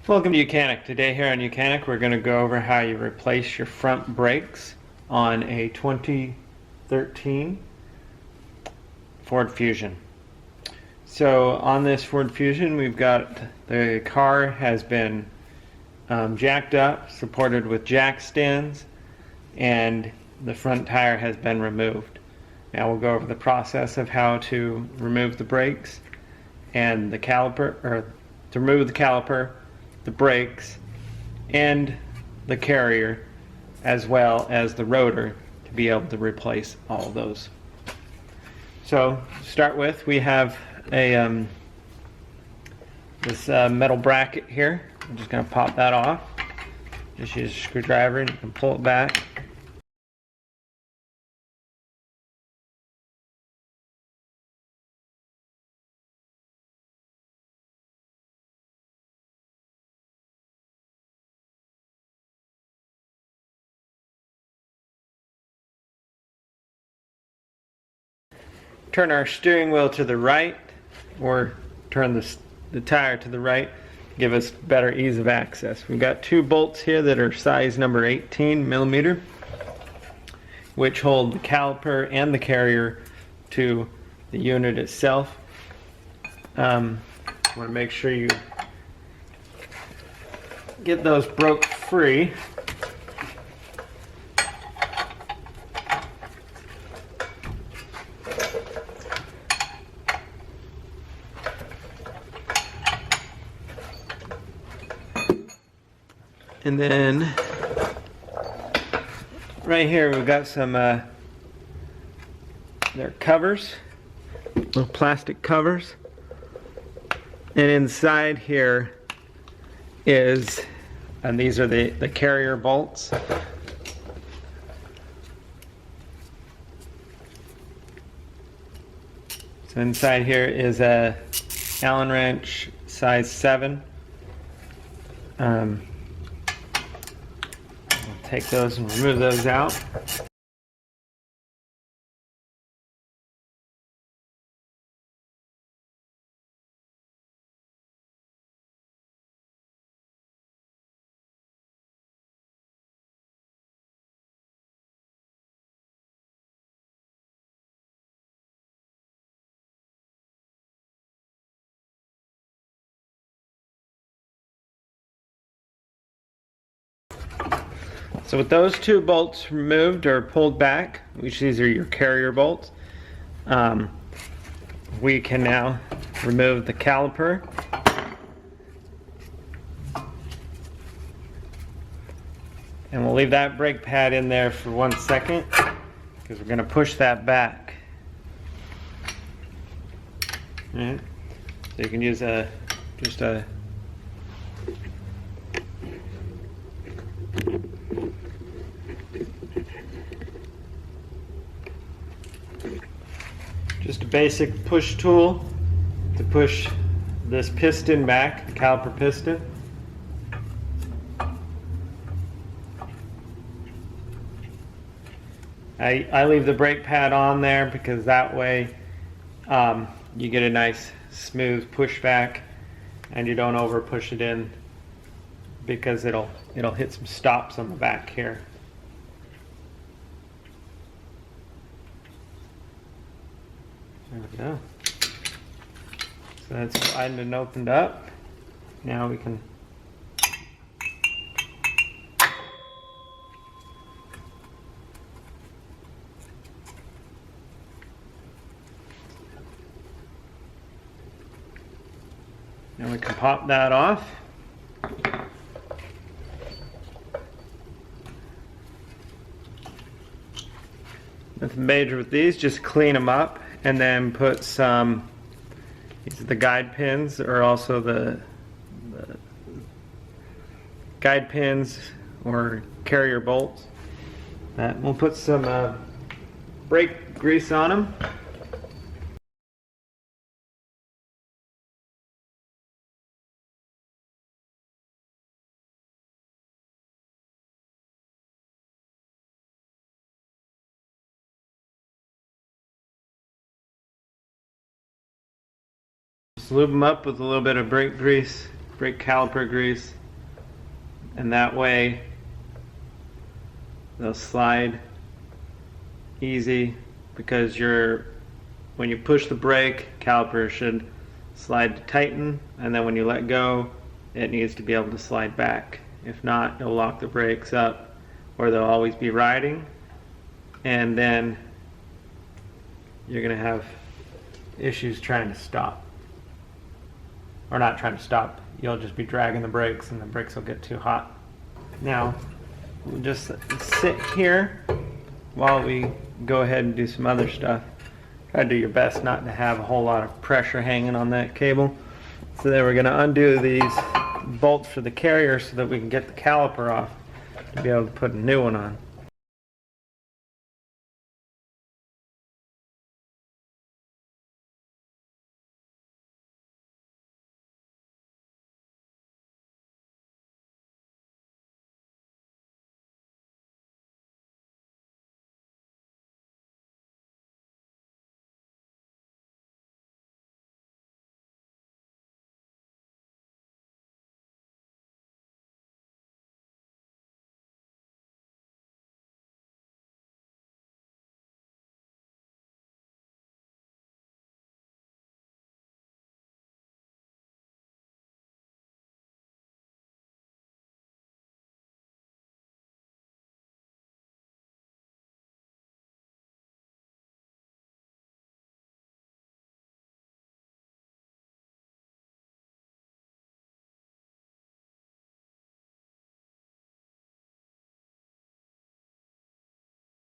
Welcome to YOUCANIC. Today here on YOUCANIC we're going to go over how you replace your front brakes on a 2013 Ford Fusion. So on this Ford Fusion we've got the car has been jacked up, supported with jack stands, and the front tire has been removed. Now we'll go over the process of how to remove the brakes and the caliper, or to remove the caliper, the brakes, and the carrier, as well as the rotor, to be able to replace all of those. So to start with, we have a this metal bracket here. I'm just going to pop that off. Just use a screwdriver and you can pull it back. Turn our steering wheel to the right, or turn the tire to the right, give us better ease of access. We've got two bolts here that are size number 18 millimeter, which hold the caliper and the carrier to the unit itself. Want to make sure you get those broke free. And then right here we've got some they're covers, little plastic covers, and inside here is, and these are the carrier bolts. So inside here is a Allen wrench size 7. Take those and remove those out. So with those two bolts removed or pulled back, which these are your carrier bolts, we can now remove the caliper. And we'll leave that brake pad in there for 1 second, because we're going to push that back. Alright, so you can use just a basic push tool to push this piston back, the caliper piston. I leave the brake pad on there because that way you get a nice smooth push back and you don't over push it in, because it'll hit some stops on the back here. There we go. So that's widened and opened up. Now we can pop that off. Nothing major with these, just clean them up. And then put some, these are the guide pins, or also the guide pins or carrier bolts. We'll put some brake grease on them. Just lube them up with a little bit of brake grease brake caliper grease, and that way they'll slide easy, because when you push the brake, caliper should slide to tighten, and then when you let go, it needs to be able to slide back. If not, it'll lock the brakes up, or they'll always be riding, and then you're going to have issues trying to stop. Or not trying to stop, you'll just be dragging the brakes and the brakes will get too hot. Now, we'll just sit here while we go ahead and do some other stuff. Try to do your best not to have a whole lot of pressure hanging on that cable. So then we're going to undo these bolts for the carrier so that we can get the caliper off to be able to put a new one on.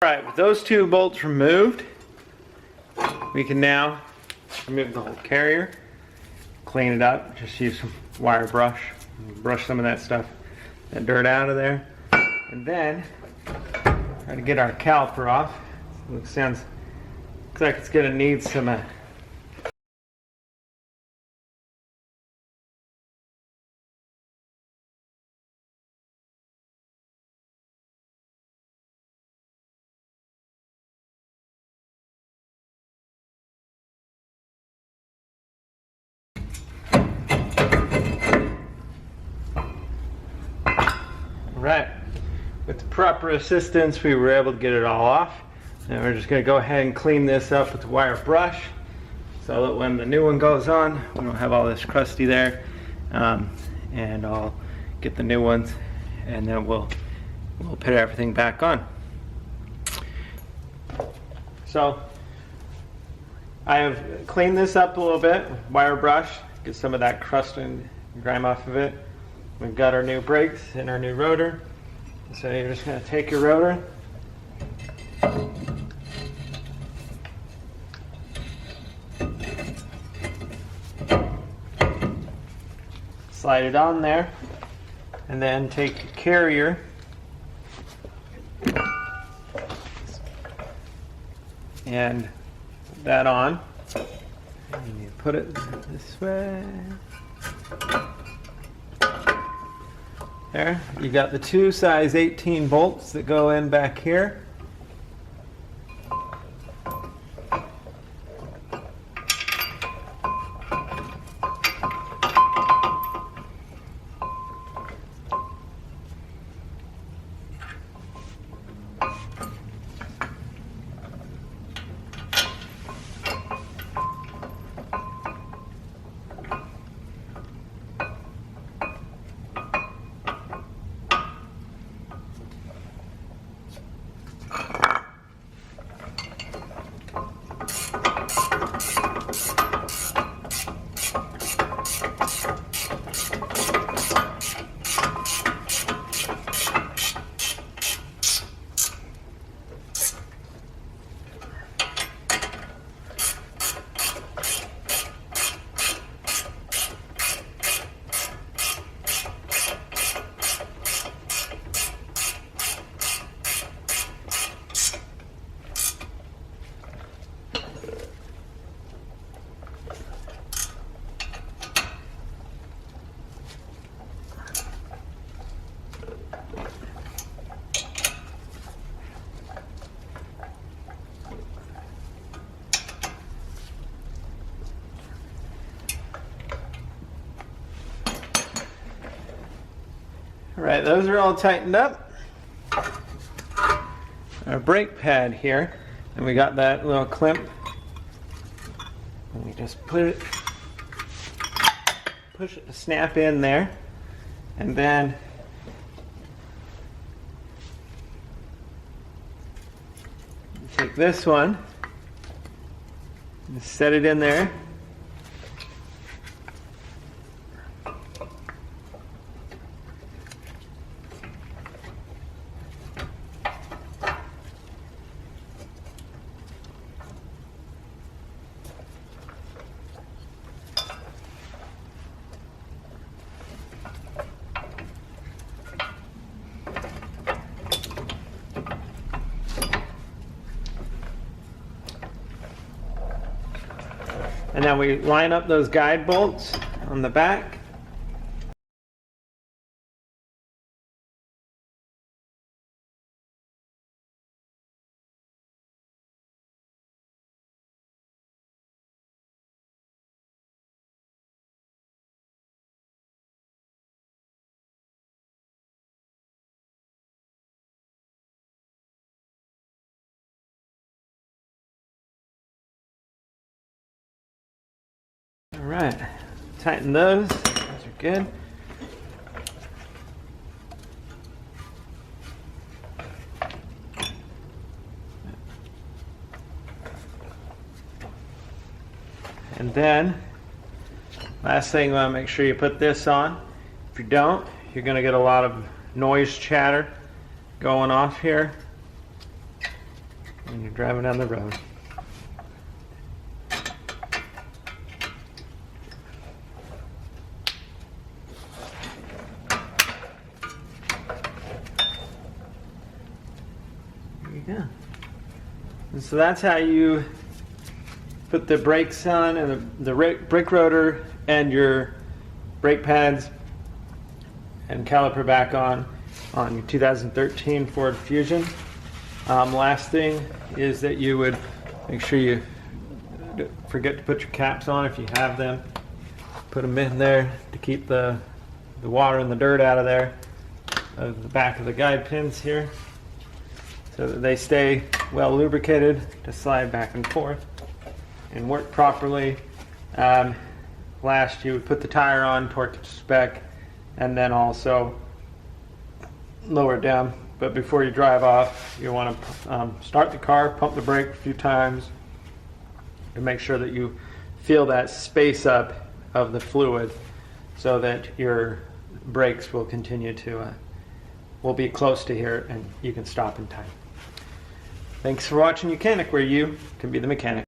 Alright, with those two bolts removed, we can now remove the whole carrier, clean it up, just use some wire brush some of that dirt out of there, and then try to get our caliper off. Looks like it's going to need some Right, with the proper assistance we were able to get it all off, and we're just going to go ahead and clean this up with the wire brush so that when the new one goes on we don't have all this crusty there, and I'll get the new ones and then we'll put everything back on. So I have cleaned this up a little bit with wire brush, get some of that crust and grime off of it. We've got our new brakes and our new rotor. So you're just going to take your rotor, slide it on there, and then take your carrier and put that on. And you put it this way. There, you got the two size 18 bolts that go in back here. Alright, those are all tightened up. Our brake pad here, and we got that little clamp. And we just push it to snap in there, and then take this one and set it in there. And then we line up those guide bolts on the back. All right, tighten those. Those are good. And then, last thing, you want to make sure you put this on. If you don't, you're going to get a lot of noise chatter going off here when you're driving down the road. Yeah. And so that's how you put the brakes on, and the brake rotor and your brake pads and caliper back on your 2013 Ford Fusion. Last thing is that you would make sure you forget to put your caps on if you have them. Put them in there to keep the water and the dirt out of there, of the back of the guide pins here, so that they stay well lubricated to slide back and forth and work properly. Last, you would put the tire on, torque it to spec, and then also lower it down. But before you drive off, you want to start the car, pump the brake a few times to make sure that you fill that space up of the fluid, so that your brakes will continue to will be close to here and you can stop in time. Thanks for watching YOUCANIC, where you can be the mechanic.